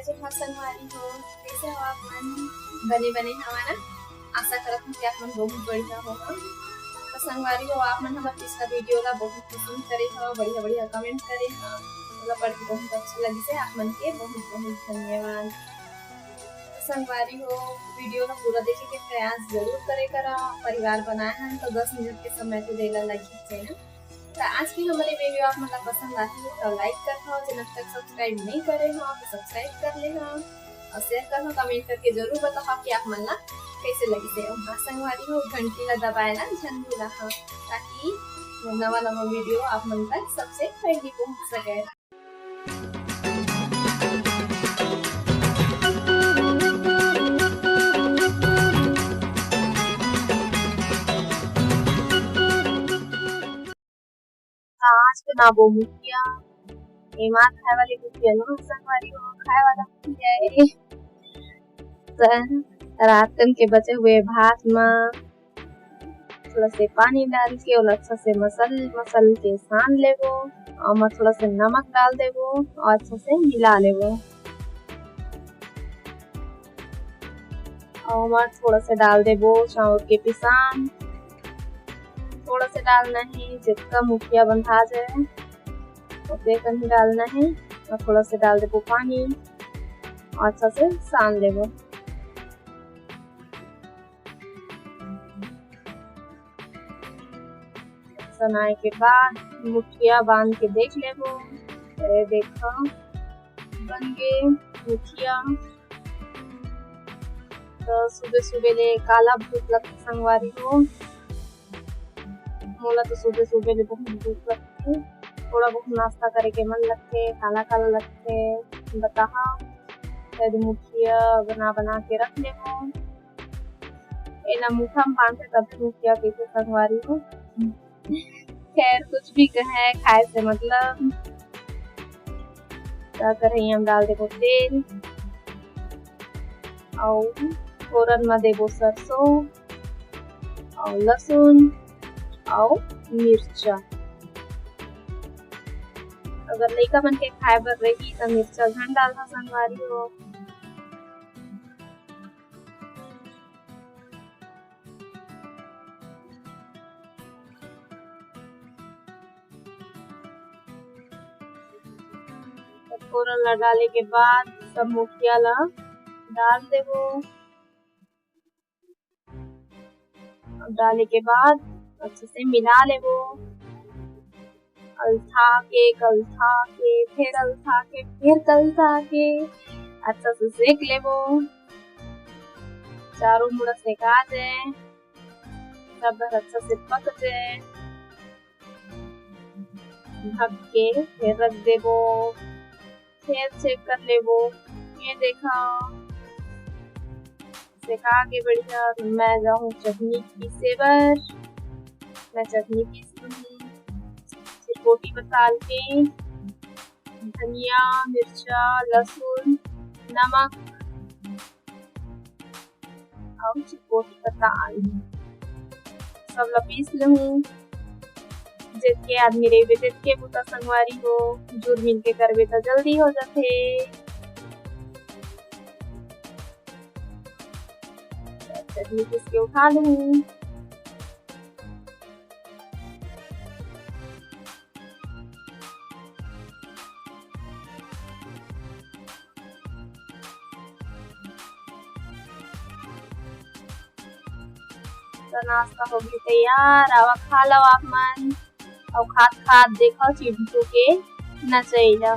जो संगवारी हो कैसे हो आप मन बने बने हमारा आशा करत हूँ कि आप मन बहुत बढ़िया हो। तो संगवारी हो आप मन हमारे पिछला वीडियो ला बहुत पसंद करे हो, बढ़िया बढ़िया कमेंट करे हो, मतलब पढ़ के बहुत अच्छा लगी से आप मन के बहुत बहुत धन्यवाद। तो संगवारी हो वीडियो ला पूरा देखे के प्रयास जरूर करे करा। परिवार बनाए हैं तो 10 मिनट के समय तो देला लगी चाहिए। तो आज की हमारी वीडियो आप मतलब पसंद आती है तो लाइक कर हो, चैनल तक सब्सक्राइब नहीं करे हो तो सब्सक्राइब कर ले हो और शेयर कर हो, कमेंट करके जरूर बताओ कि आप मन ला कैसे लगी थे। और संगवारी हो घंटी ला दबाए ना झन भूला हो ताकि नवा नवा वीडियो आप मन तक सबसे पहले पहुंच सके। आज बनाबो मुखिया एमा खाए वाली मुखिया नो संगवारी हो खाए वाला मुखिया है। तो रातन के बचे हुए भात में थोड़ा से पानी डाल के और अच्छा से मसल के सान लेबो और में थोड़ा से नमक डाल देबो और अच्छा से मिला लेबो और में थोड़ा से डाल देबो चावल के पिसान। थोड़ा से डालना है जितना मुखिया बंधा जाए उतने कम ही डालना है और थोड़ा से डाल देबो पानी और अच्छा से सान लेबो। सनाए के बाद मुखिया बांध के देख लेबो। अरे देखो बन गए मुखिया। तो सुबह सुबह ले काला भूख लगती संगवारी हो, मोला तो सुबह सुबह ले बहुत भूख लगती, थोड़ा बहुत नाश्ता करे के मन लगते, काला काला लगते बताहा फिर मुखिया बना के रख लेबो। एना मुठा में बांधे तब मुखिया कैसे संगवारी हो। खैर कुछ भी कहे खाए से मतलब। कढ़ाई में डाल देबो तेल और फोरन में देबो सरसों और लहसुन और मिर्चा। अगर लइका मन के खाए बर रही तो मिर्चा घन डालना संगवारी हो। फोरन ला डाले के बाद सब मुखिया ला डाल देबो। डाले के बाद अच्छे से मिला लेबो, अलथा के फिर अलथा के फिर कलथा के अच्छा से सेक लेबो। चारों मुड़ा सेका जाए सब अच्छा से पक जाए ढक के फिर रख देबो। फिर चेक कर लेबो। ये देखा सेका के बढ़िया। मैं जाऊँ चटनी पीसे बर, मैं चटनी पीस लूँगी चिरपोटी में डाल के धनिया मिर्चा लहसुन नमक और चिरपोटी का दाल सब ला पीस लूँ। जितके आदमी रहे जितके बुता संगवारी हो जुड़ मिल के करबे तो जल्दी हो जाते। चटनी पीस के उठा लूँ। तो नाश्ता हो गई तैयार, आवा खा लो आप मन और खात देखो चिंटू के नचैला।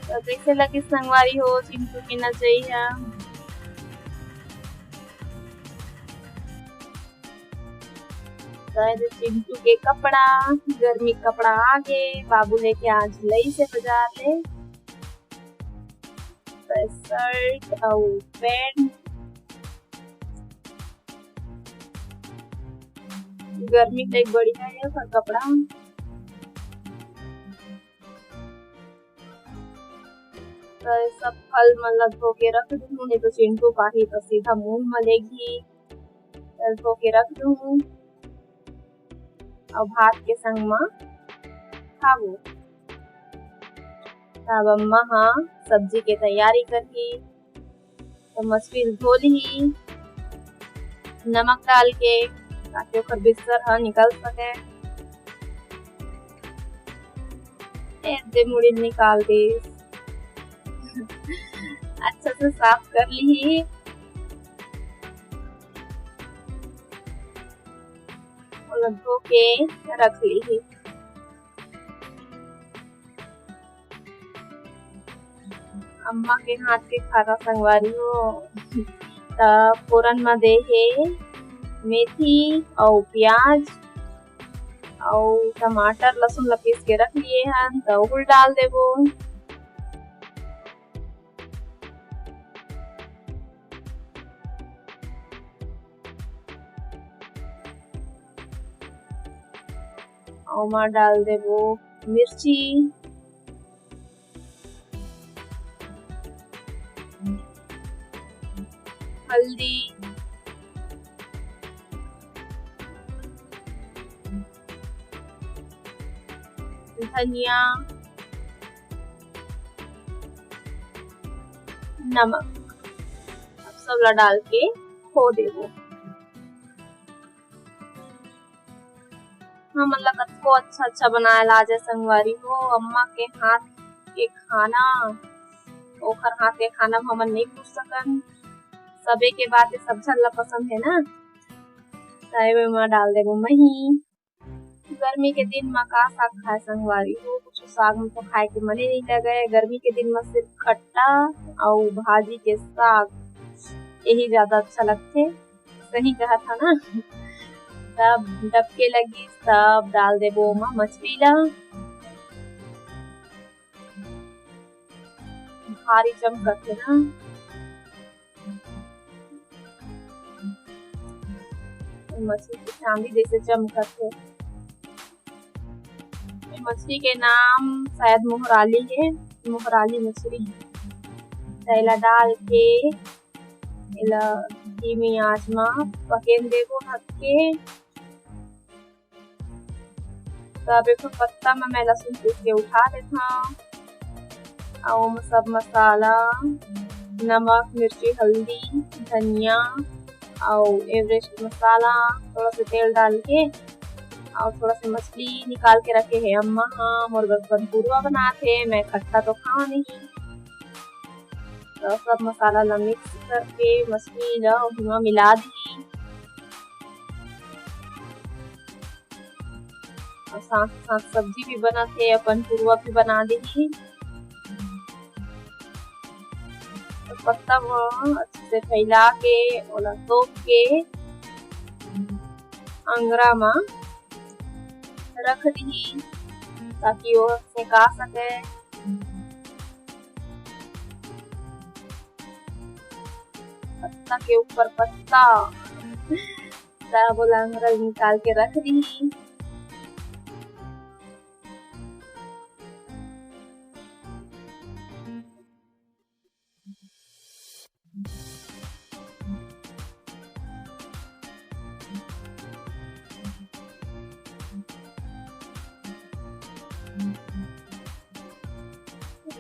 तो कैसे लगी संगवारी हो चिंटू की नचैया। शायद चिंटू के कपड़ा, गर्मी कपड़ा आगे बाबू लेके आज लई से बाजार ले शर्ट और पैंट। गर्मी तक बढ़िया है पर कपड़ा तो सब फल मतलब धो के रख दूँ, नहीं तो चिंटू पाही तो सीधा मुंह मलेगी। धो के रख दूँ और भात के संग में खाबो। तब अम्मा हाँ सब्जी के तैयारी करही, तो मछली धो ली नमक डाल के ताकि ओकर बिस्तर हाँ निकल सके। मुड़ी निकाल दी, अच्छा से साफ कर ली। धो के रख ली। अम्मा के हाथ के खाना संगवारी हो फोरन में दे है मेथी और प्याज और टमाटर लहसुन ला पीस के रख लिए हैं, तो उल डाल देबो। और मां डाल देबो मिर्ची, हल्दी, धनिया, नमक सब ला डाल के खो देबो। हाँ मतलब कतको अच्छा अच्छा बनाए लाजे संगवारी हो। अम्मा के हाथ के खाना, ओखर हाथ के खाना हमन नहीं पूछ सकन। सबे के बात सब झन ला पसंद है ना, ताई में डाल देबो मही। गर्मी के दिन में का साग खाए संगवारी हो, कुछ साग में तो खाए के मन ही नहीं लगे। गर्मी के दिन में सिर्फ खट्टा और भाजी के साग यही ज्यादा अच्छा लगते। सही कहा था ना। तब डबके लगी तब डाल देबो मछली ला। भारी चमकत है ना, मछली की चांदी जैसे चमकत है। मछली के नाम शायद मोहराली है, मोहराली मछली। तैला डाल के इला धीमी आंच में पकेन देबो ढक के। तब एक पत्ता में मैं लहसुन पीस के उठा देता और सब मसाला नमक मिर्ची हल्दी धनिया और एवरेस्ट मसाला थोड़ा सा तेल डाल के और थोड़ा सा मछली निकाल के रखे है अम्मा। हाँ मोर panpuruwa बनाते, मैं खट्टा तो खाओ नहीं। तो सब मसाला ला मिक्स करके मछली ला उसमें मिला दी और साथ साथ सब्जी भी बनाते हैं, panpuruwa भी बना दी। तो पत्ता अच्छे से फैला के ओला तोप के अंगरा में रख दी ताकि वो सेका सके। पत्ता के ऊपर पत्ता बोला अंगरा निकाल के रख दी।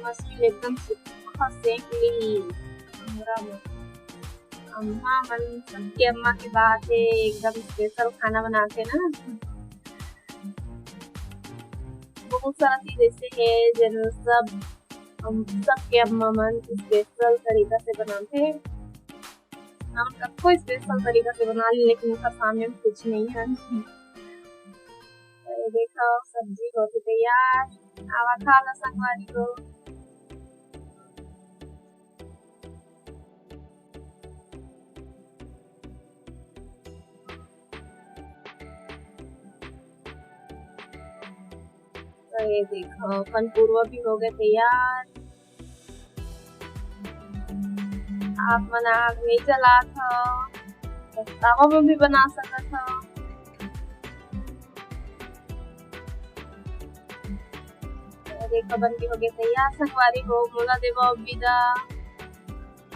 मछली एकदम सूखा सेक ली अंगरा में। अम्मा मन सबके अम्मा की बात है, एकदम स्पेशल खाना बनाते ना। बहुत सारा चीज ऐसे है जो सबके अम्मा मन स्पेशल तरीका से बनाते। हम सबको स्पेशल तरीका से बना ली, लेकिन उनका सामने में कुछ नहीं है। देखो सब्जी होती तैयार, आवा खा ला संगवारी को। तो ये देखो panpuruwa भी हो गए तैयार। आप मन आग नहीं जला था, तवा में भी बना सकता था। देखो बन के हो गए तैयार संगवारी हो। मोला देवा विदा।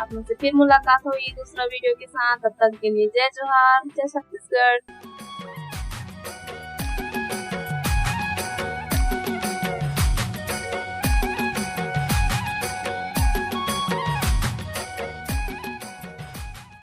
आप मुझसे फिर मुलाकात होगी दूसरा वीडियो के साथ। तब तक के लिए जय जोहार, जय छत्तीसगढ़।